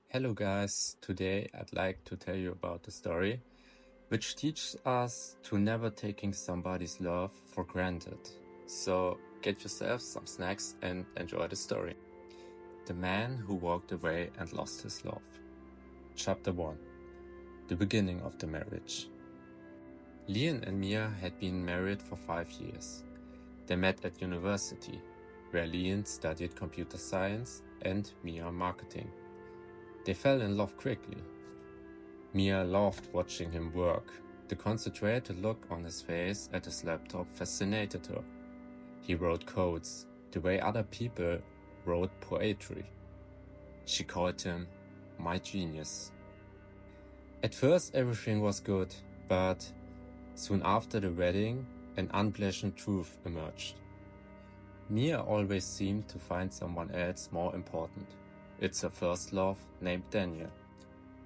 Hello guys, today I'd like to tell you about a story which teaches us to never taking somebody's love for granted. So get yourself some snacks and enjoy the story. The Man Who Walked Away and Lost His Love. Chapter 1. The Beginning of the Marriage. Leon and Mia had been married for 5 years. They met at university, where Leon studied computer science and Mia marketing. They fell in love quickly. Mia loved watching him work. The concentrated look on his face at his laptop fascinated her. He wrote codes, the way other people wrote poetry. She called him my genius. At first everything was good, but soon after the wedding, an unpleasant truth emerged. Mia always seemed to find someone else more important. It's her first love, named Daniel.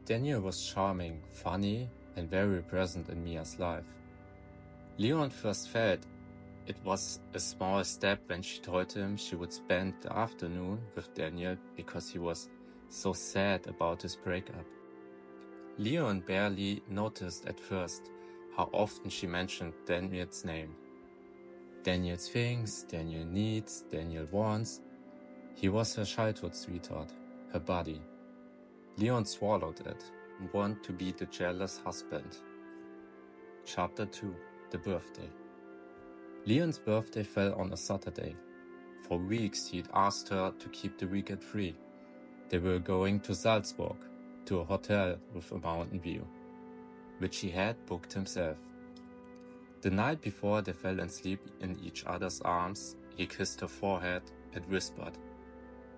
Daniel was charming, funny, and very present in Mia's life. Leon first felt it was a small step when she told him she would spend the afternoon with Daniel because he was so sad about his breakup. Leon barely noticed at first how often she mentioned Daniel's name. Daniel thinks, Daniel needs, Daniel wants. He was her childhood sweetheart, her buddy. Leon swallowed it and wanted to be the jealous husband. Chapter 2. The Birthday. Leon's birthday fell on a Saturday. For weeks he'd asked her to keep the weekend free. They were going to Salzburg, to a hotel with a mountain view, which he had booked himself. The night before they fell asleep in each other's arms, he kissed her forehead and whispered,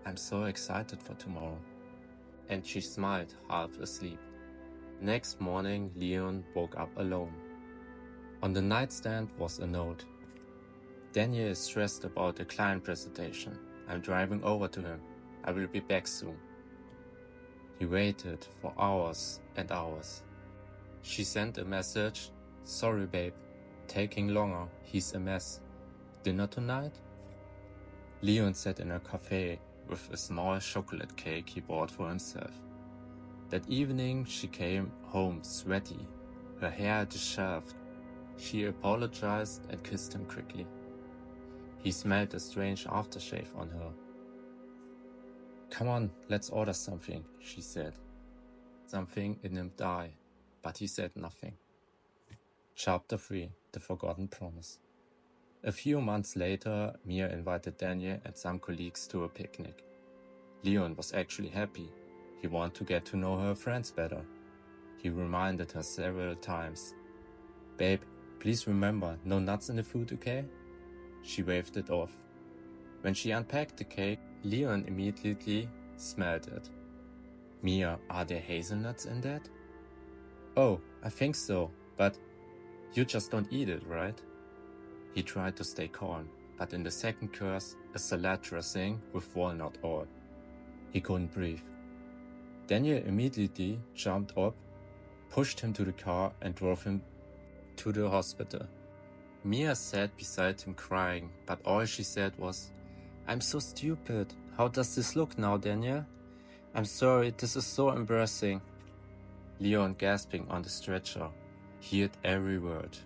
"I'm so excited for tomorrow." And she smiled, half asleep. Next morning, Leon woke up alone. On the nightstand was a note. "Daniel is stressed about the client presentation. I'm driving over to him. I will be back soon." He waited for hours and hours. She sent a message, "Sorry babe, taking longer, he's a mess. Dinner tonight?" Leon sat in a cafe with a small chocolate cake he bought for himself. That evening she came home sweaty, her hair disheveled. She apologized and kissed him quickly. He smelled a strange aftershave on her. "Come on, let's order something," she said. Something in him died, but he said nothing. Chapter 3. The Forgotten Promise. A few months later, Mia invited Daniel and some colleagues to a picnic. Leon was actually happy. He wanted to get to know her friends better. He reminded her several times, "Babe, please remember, no nuts in the food, okay?" She waved it off. When she unpacked the cake, Leon immediately smelled it. "Mia, are there hazelnuts in that?" "Oh, I think so, but you just don't eat it, right?" He tried to stay calm, but in the second course, a salad dressing with walnut oil. He couldn't breathe. Daniel immediately jumped up, pushed him to the car and drove him to the hospital. Mia sat beside him crying, but all she said was, "I'm so stupid. How does this look now, Daniel? I'm sorry, this is so embarrassing." Leon, gasping on the stretcher, heard every word.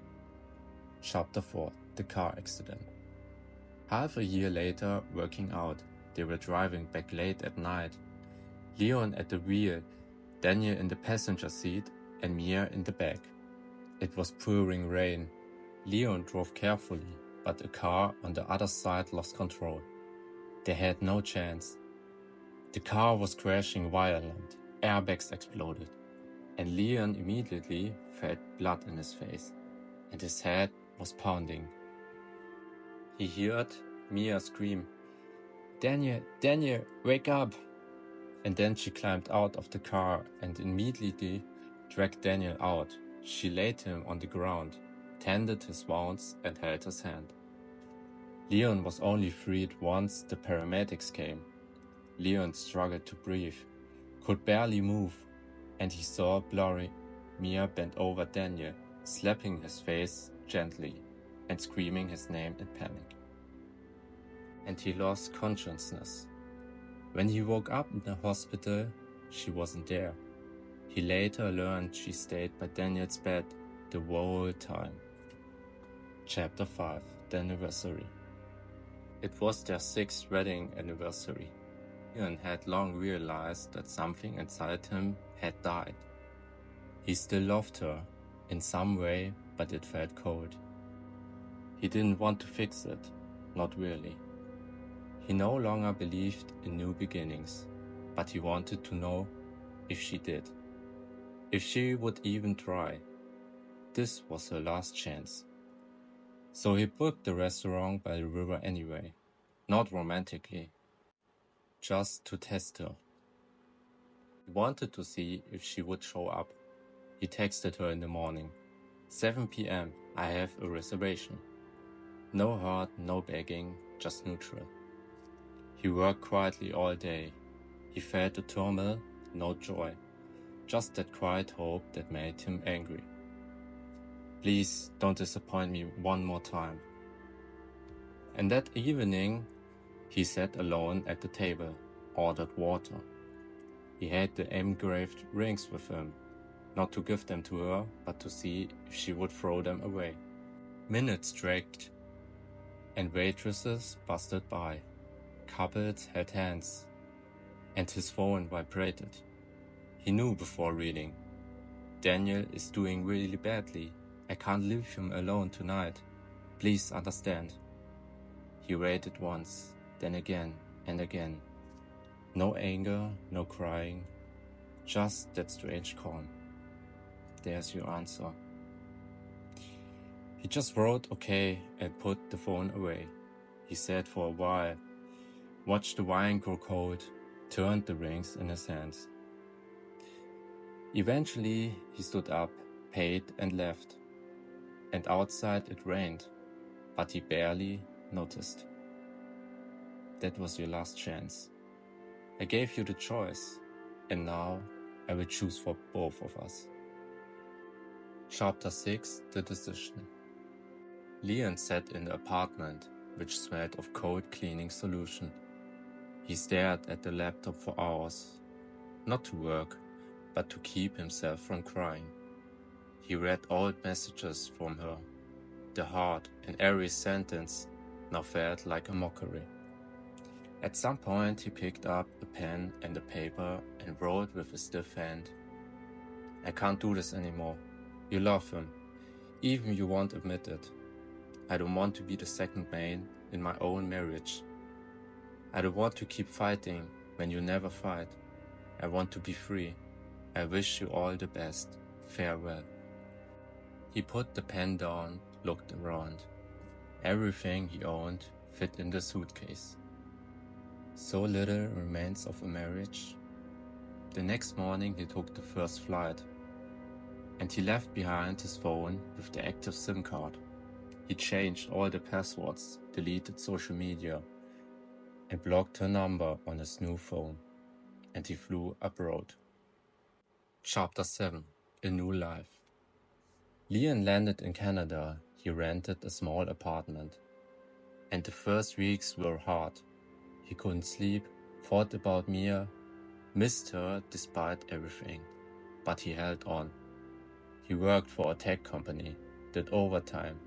Chapter 4. The Car Accident. Half a year later, working out, they were driving back late at night. Leon at the wheel, Daniel in the passenger seat, and Mia in the back. It was pouring rain. Leon drove carefully, but a car on the other side lost control. They had no chance. The car was crashing violent, airbags exploded, and Leon immediately felt blood in his face, and his head was pounding. He heard Mia scream, "Daniel, Daniel, wake up!" And then she climbed out of the car and immediately dragged Daniel out. She laid him on the ground, tended his wounds and held his hand. Leon was only freed once the paramedics came. Leon struggled to breathe, could barely move, and he saw blurry. Mia bent over Daniel, slapping his face gently and screaming his name in panic. And he lost consciousness. When he woke up in the hospital, She wasn't there. He later learned she stayed by Daniel's bed the whole time. Chapter 5: The Anniversary. It was their 6th wedding anniversary. Leon had long realized that something inside him had died. He still loved her, in some way, but it felt cold. He didn't want to fix it, not really. He no longer believed in new beginnings, but he wanted to know if she did. If she would even try. This was her last chance. So he booked the restaurant by the river anyway, not romantically, just to test her. He wanted to see if she would show up. He texted her in the morning. 7 p.m. I have a reservation. No hurt, no begging, just neutral. He worked quietly all day. He felt the turmoil, no joy. Just that quiet hope that made him angry. Please don't disappoint me one more time. And that evening, he sat alone at the table, ordered water. He had the engraved rings with him, not to give them to her, but to see if she would throw them away. Minutes dragged, and waitresses busted by. Couples held hands, and his phone vibrated. He knew before reading. Daniel is doing really badly. I can't leave him alone tonight. Please understand. He waited once, then again and again. No anger, no crying, just that strange calm. There's your answer. He just wrote okay and put the phone away. He sat for a while, watched the wine grow cold, turned the rings in his hands. Eventually he stood up, paid and left. And outside it rained, but he barely noticed. That was your last chance. I gave you the choice, and now I will choose for both of us. Chapter 6: The Decision. Leon sat in the apartment, which smelled of cold cleaning solution. He stared at the laptop for hours, not to work, but to keep himself from crying. He read old messages from her. The heart in every sentence now felt like a mockery. At some point he picked up a pen and a paper and wrote with a stiff hand. I can't do this anymore. You love him. Even you won't admit it. I don't want to be the second man in my own marriage. I don't want to keep fighting when you never fight. I want to be free. I wish you all the best. Farewell. He put the pen down, looked around. Everything he owned fit in the suitcase. So little remains of a marriage. The next morning he took the first flight. And he left behind his phone with the active SIM card. He changed all the passwords, deleted social media, and blocked her number on his new phone. And he flew abroad. Chapter 7: A New Life. Leon landed in Canada. He rented a small apartment. And the first weeks were hard. He couldn't sleep, thought about Mia, missed her despite everything. But he held on. He worked for a tech company, did overtime.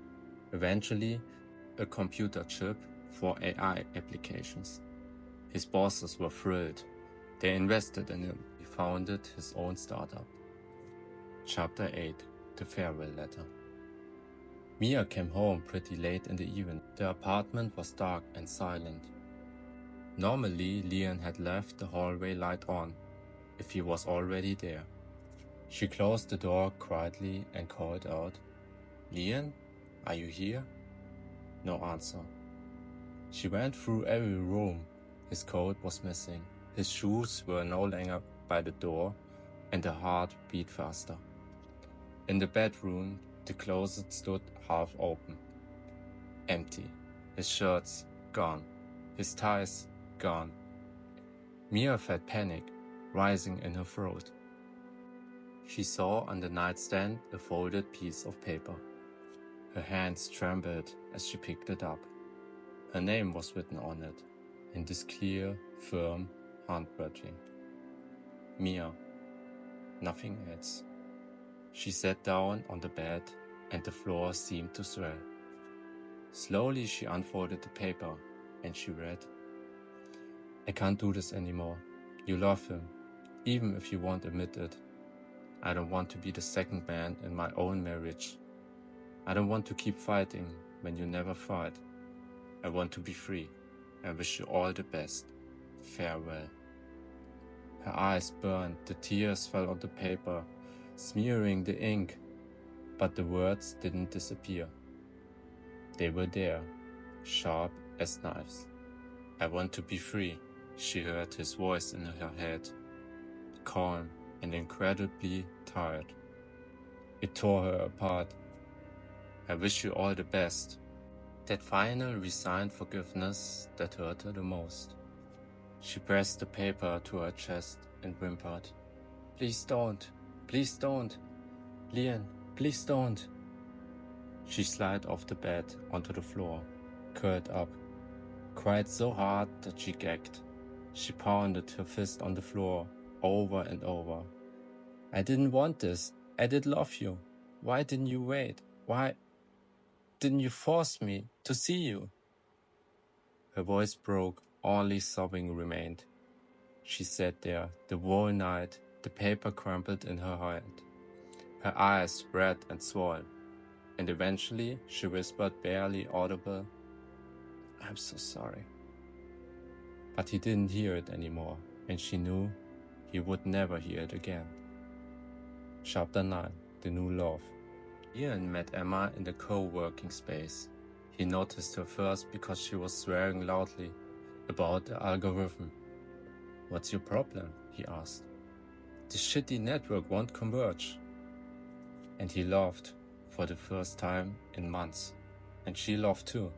Eventually, a computer chip for AI applications. His bosses were thrilled. They invested in him. He founded his own startup. Chapter 8: The Farewell Letter. Mia came home pretty late in the evening. The apartment was dark and silent. Normally, Leon had left the hallway light on, if he was already there. She closed the door quietly and called out, "Leon, are you here?" No answer. She went through every room. His coat was missing. His shoes were no longer by the door, and her heart beat faster. In the bedroom, the closet stood half open. Empty. His shirts gone. His ties gone. Mia felt panic rising in her throat. She saw on the nightstand a folded piece of paper. Her hands trembled as she picked it up. Her name was written on it, in this clear, firm handwriting. Mia. Nothing else. She sat down on the bed and the floor seemed to swell. Slowly she unfolded the paper and she read, I can't do this anymore. You love him, even if you won't admit it. I don't want to be the second man in my own marriage. I don't want to keep fighting when you never fight. I want to be free. I wish you all the best. Farewell. Her eyes burned, the tears fell on the paper, smearing the ink, but the words didn't disappear. They were there, sharp as knives. I want to be free, she heard his voice in her head, calm and incredibly tired. It tore her apart. I wish you all the best. That final resigned forgiveness that hurt her the most. She pressed the paper to her chest and whimpered, Please don't, please don't. Lian, please don't. She slid off the bed onto the floor, curled up, cried so hard that she gagged. She pounded her fist on the floor over and over. I didn't want this. I did love you. Why didn't you wait? Why didn't you force me to see you? Her voice broke, only sobbing remained. She sat there the whole night, the paper crumpled in her hand, her eyes red and swollen, and eventually she whispered barely audible, I'm so sorry. But he didn't hear it anymore, and she knew he would never hear it again. Chapter 9. The New Love. Ian met Emma in the co-working space. He noticed her first because she was swearing loudly about the algorithm. What's your problem? He asked. The shitty network won't converge. And he laughed for the first time in months. And she laughed too.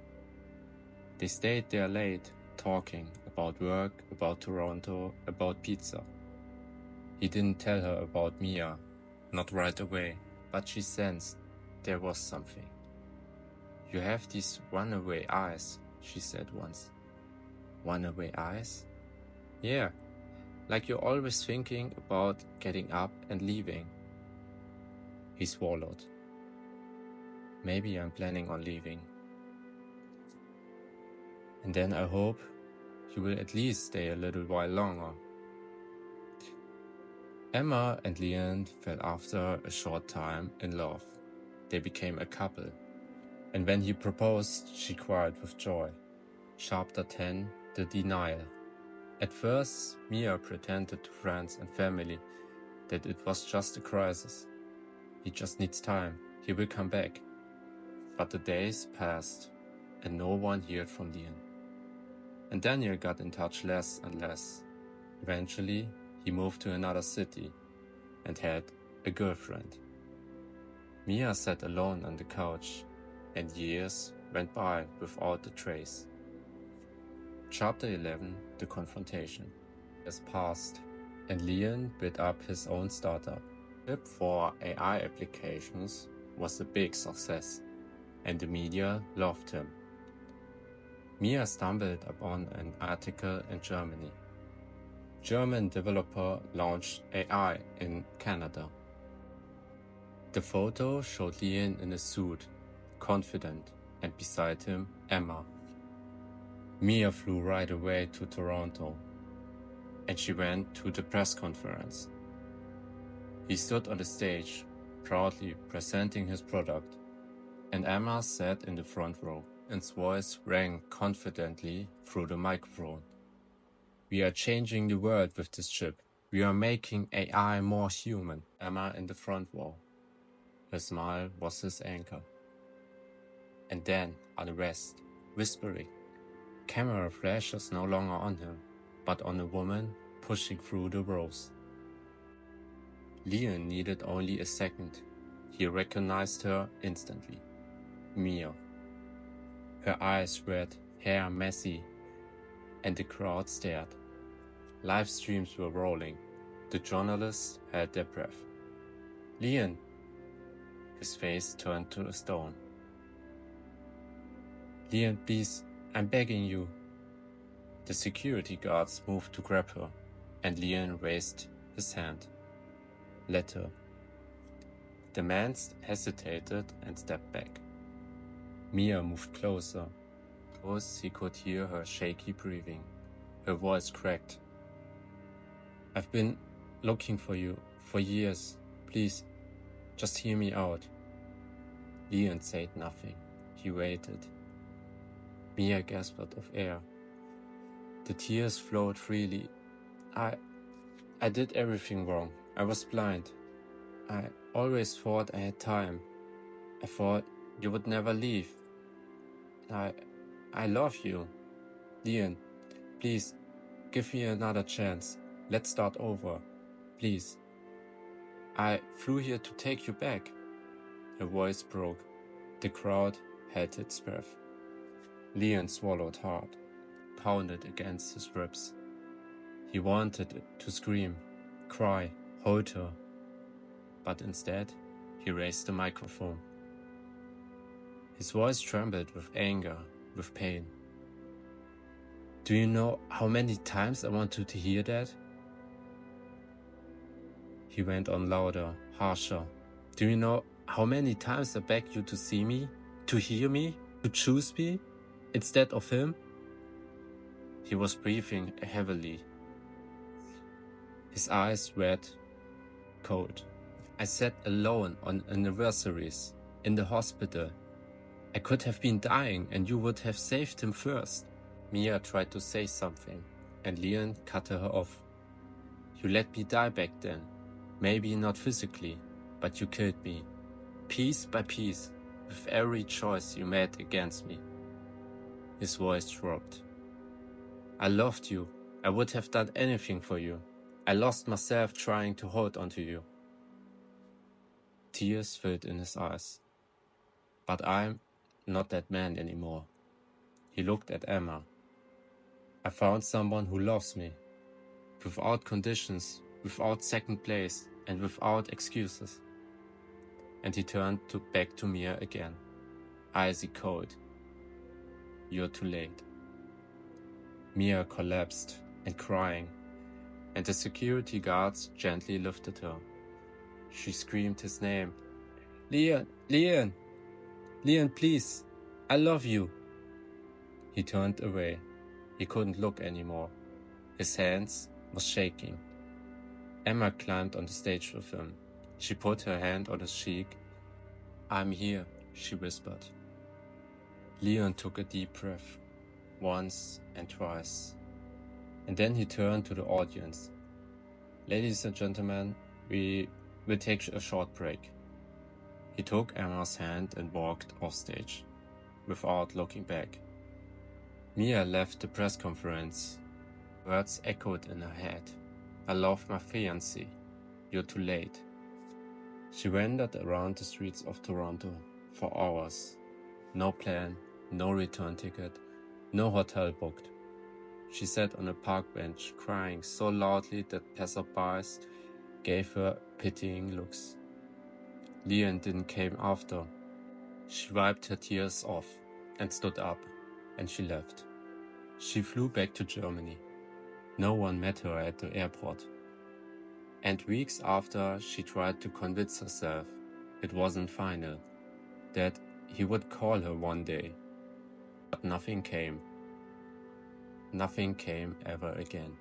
They stayed there late, talking about work, about Toronto, about pizza. He didn't tell her about Mia, not right away, but she sensed there was something. You have these runaway eyes, she said once. Runaway eyes? Yeah, like you're always thinking about getting up and leaving. He swallowed. Maybe I'm planning on leaving. And then I hope you will at least stay a little while longer. Emma and Lian fell after a short time in love. They became a couple. And when he proposed, she cried with joy. Chapter 10. The Denial. At first, Mia pretended to friends and family that it was just a crisis. He just needs time. He will come back. But the days passed, and no one heard from Lian. And Daniel got in touch less and less. Eventually, he moved to another city and had a girlfriend. Mia sat alone on the couch, and years went by without a trace. Chapter 11. The Confrontation. Years passed, and Lian built up his own startup. Chip for AI applications was a big success, and the media loved him. Mia stumbled upon an article in Germany. German developer launched AI in Canada. The photo showed Lian in a suit, confident, and beside him, Emma. Mia flew right away to Toronto, and she went to the press conference. He stood on the stage, proudly presenting his product, and Emma sat in the front row, and his voice rang confidently through the microphone. We are changing the world with this chip. We are making AI more human. Emma in the front row. Her smile was his anchor. And then, unrest, whispering. Camera flashes no longer on him, but on a woman pushing through the rows. Lian needed only a second. He recognized her instantly. Mia. Her eyes red, hair messy, and the crowd stared. Live streams were rolling. The journalists held their breath. Lian. His face turned to a stone. Lian, please, I'm begging you. The security guards moved to grab her, and Lian raised his hand. Letter. The man hesitated and stepped back. Mia moved closer. Close, he could hear her shaky breathing. Her voice cracked. I've been looking for you for years. Please, just hear me out. Leon said nothing. He waited. Mia gasped of air. The tears flowed freely. I did everything wrong. I was blind. I always thought I had time. I thought you would never leave. I love you. Leon, please, give me another chance. Let's start over. Please. I flew here to take you back. Her voice broke. The crowd held its breath. Leon swallowed hard, pounded against his ribs. He wanted to scream, cry, hold her. But instead, he raised the microphone. His voice trembled with anger, with pain. Do you know how many times I wanted to hear that? He went on louder, harsher. Do you know how many times I begged you to see me, to hear me, to choose me, instead of him? He was breathing heavily. His eyes wet, cold. I sat alone on anniversaries, in the hospital. I could have been dying and you would have saved him first. Mia tried to say something, and Leon cut her off. You let me die back then. Maybe not physically, but you killed me. Piece by piece, with every choice you made against me. His voice dropped. I loved you. I would have done anything for you. I lost myself trying to hold on to you. Tears filled in his eyes. But I'm not that man anymore. He looked at Emma. I found someone who loves me. Without conditions, without second place, and without excuses. And he turned back to Mia again. Icy cold. You're too late. Mia collapsed and crying, and the security guards gently lifted her. She screamed his name. Leon, Leon, Leon, please, I love you. He turned away. He couldn't look anymore. His hands were shaking. Emma climbed on the stage with him. She put her hand on his cheek. I'm here, she whispered. Leon took a deep breath, once and twice. And then he turned to the audience. Ladies and gentlemen, we will take a short break. He took Emma's hand and walked off stage, without looking back. Mia left the press conference. Words echoed in her head. I love my fiancé. You're too late. She wandered around the streets of Toronto for hours. No plan, no return ticket, no hotel booked. She sat on a park bench, crying so loudly that passersby gave her pitying looks. Leon didn't came after. She wiped her tears off and stood up, and she left. She flew back to Germany. No one met her at the airport. And weeks after, she tried to convince herself it wasn't final, that he would call her one day. But nothing came. Nothing came ever again.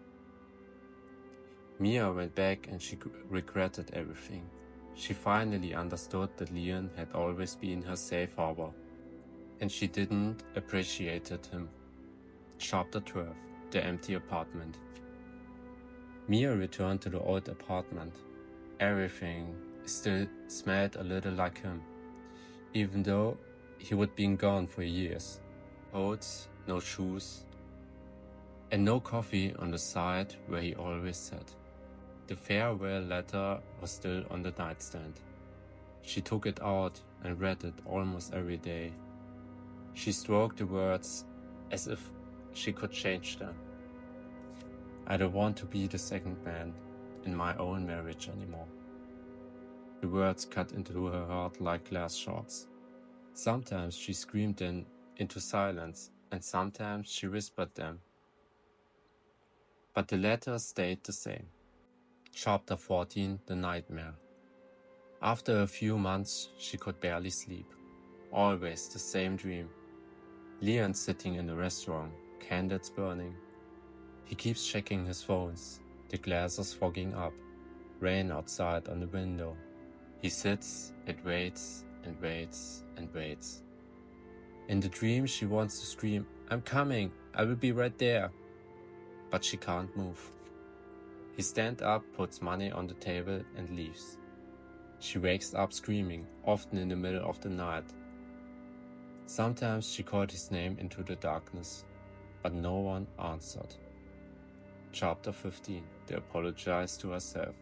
Mia went back and she regretted everything. She finally understood that Leon had always been her safe harbor, and she didn't appreciate him. Chapter 12. The empty apartment. Mia returned to the old apartment. Everything still smelled a little like him, even though he would been gone for years. Clothes, no shoes, and no coffee on the side where he always sat. The farewell letter was still on the nightstand. She took it out and read it almost every day. She stroked the words as if she could change them. I don't want to be the second man in my own marriage anymore. The words cut into her heart like glass shards. Sometimes she screamed them into silence, and sometimes she whispered them. But the letter stayed the same. Chapter 14, The Nightmare. After a few months, she could barely sleep. Always the same dream. Leon sitting in a restaurant, candles burning. He keeps checking his phones, the glasses fogging up, rain outside on the window. He sits and waits and waits and waits. In the dream, she wants to scream, "I'm coming, I will be right there." But she can't move. He stands up, puts money on the table and leaves. She wakes up screaming, often in the middle of the night. Sometimes she called his name into the darkness, but no one answered. Chapter 15. They apologized to herself.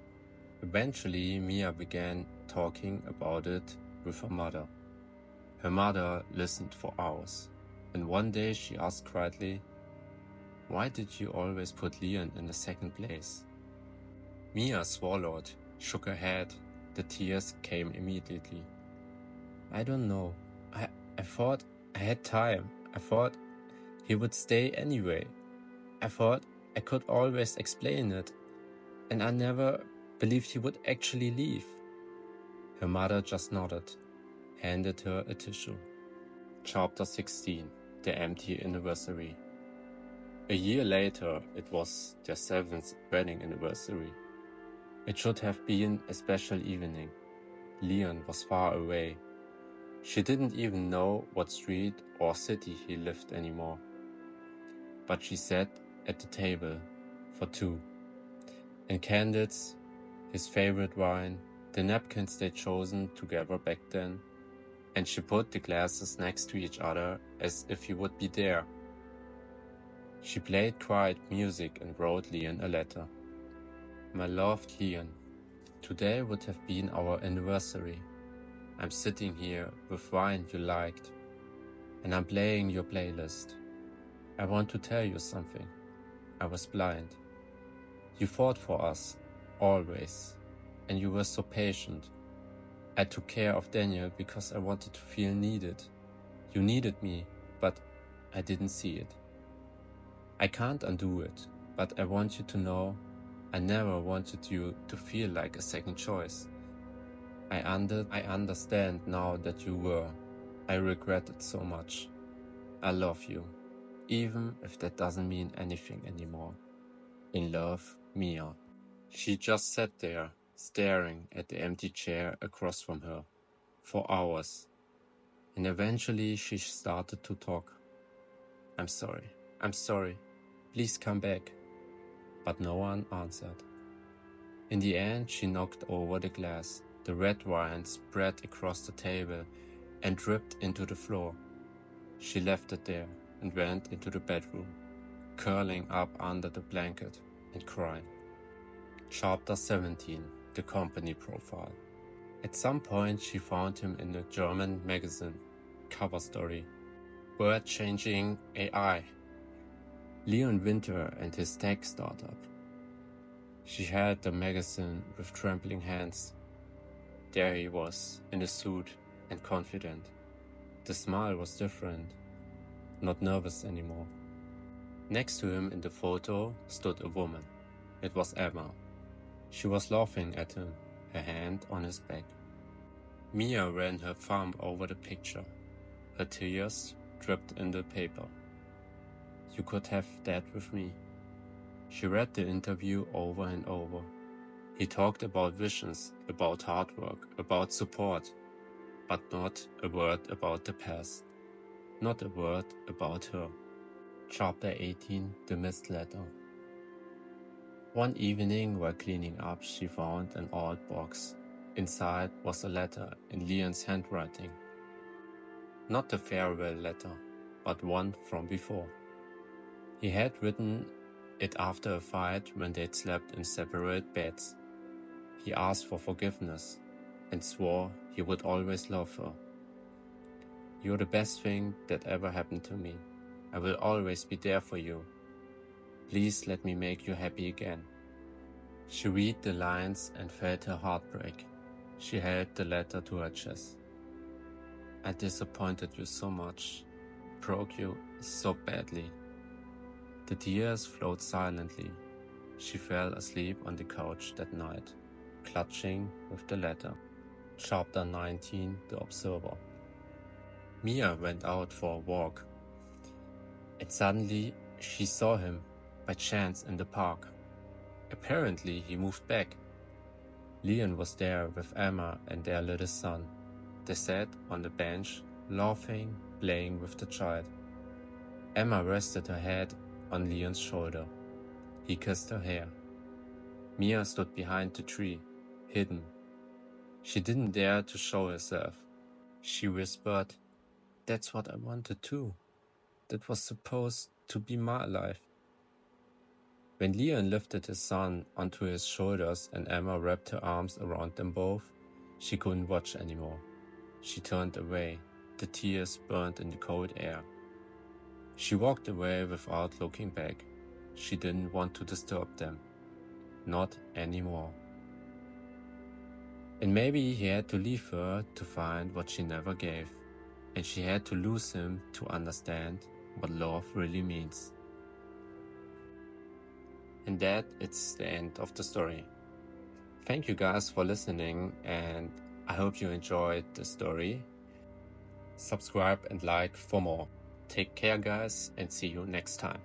Eventually, Mia began talking about it with her mother. Her mother listened for hours, and one day she asked quietly, "Why did you always put Leon in the second place?" Mia swallowed, shook her head. The tears came immediately. "I don't know. I thought I had time. I thought he would stay anyway. I thought I could always explain it. And I never believed he would actually leave." Her mother just nodded, handed her a tissue. Chapter 16. The Empty Anniversary. A year later, it was their 7th wedding anniversary. It should have been a special evening. Leon was far away. She didn't even know what street or city he lived anymore. But she sat at the table for two. And candles, his favorite wine, the napkins they'd chosen together back then, and she put the glasses next to each other as if he would be there. She played quiet music and wrote Leon a letter. "My loved Leon, today would have been our anniversary. I'm sitting here with wine you liked, and I'm playing your playlist. I want to tell you something. I was blind. You fought for us, always, and you were so patient. I took care of Daniel because I wanted to feel needed. You needed me, but I didn't see it. I can't undo it, but I want you to know I never wanted you to feel like a second choice. I understand now that you were. I regret it so much. I love you, even if that doesn't mean anything anymore. In love, Mia." She just sat there, staring at the empty chair across from her, for hours. And eventually she started to talk. I'm sorry, please come back." But no one answered. In the end, she knocked over the glass. The red wine spread across the table and dripped into the floor. She left it there and went into the bedroom, curling up under the blanket and crying. Chapter 17. The Company Profile. At some point, she found him in a German magazine. Cover story. Word-changing AI. Leon Winter and his tech startup. She held the magazine with trembling hands. There he was, in a suit and confident. The smile was different, not nervous anymore. Next to him in the photo stood a woman. It was Emma. She was laughing at him, her hand on his back. Mia ran her thumb over the picture. Her tears dripped in the paper. "You could have that with me." She read the interview over and over. He talked about visions, about hard work, about support, but not a word about the past. Not a word about her. Chapter 18. The Missed Letter. One evening while cleaning up, she found an old box. Inside was a letter in Leon's handwriting. Not the farewell letter, but one from before. He had written it after a fight when they'd slept in separate beds. He asked for forgiveness and swore he would always love her. "You're the best thing that ever happened to me. I will always be there for you. Please let me make you happy again." She read the lines and felt her heart break. She held the letter to her chest. "I disappointed you so much, broke you so badly." The tears flowed silently. She fell asleep on the couch that night, clutching with the letter. Chapter 19, The Observer. Mia went out for a walk, and suddenly she saw him, by chance, in the park. Apparently he moved back. Leon was there with Emma and their little son. They sat on the bench, laughing, playing with the child. Emma rested her head on Leon's shoulder. He kissed her hair. Mia stood behind the tree, hidden. She didn't dare to show herself. She whispered, "That's what I wanted too. That was supposed to be my life." When Leon lifted his son onto his shoulders and Emma wrapped her arms around them both, she couldn't watch anymore. She turned away. The tears burned in the cold air. She walked away without looking back. She didn't want to disturb them. Not anymore. And maybe he had to leave her to find what she never gave. And she had to lose him to understand what love really means. And that it's the end of the story. Thank you guys for listening, and I hope you enjoyed the story. Subscribe and like for more. Take care guys, and see you next time.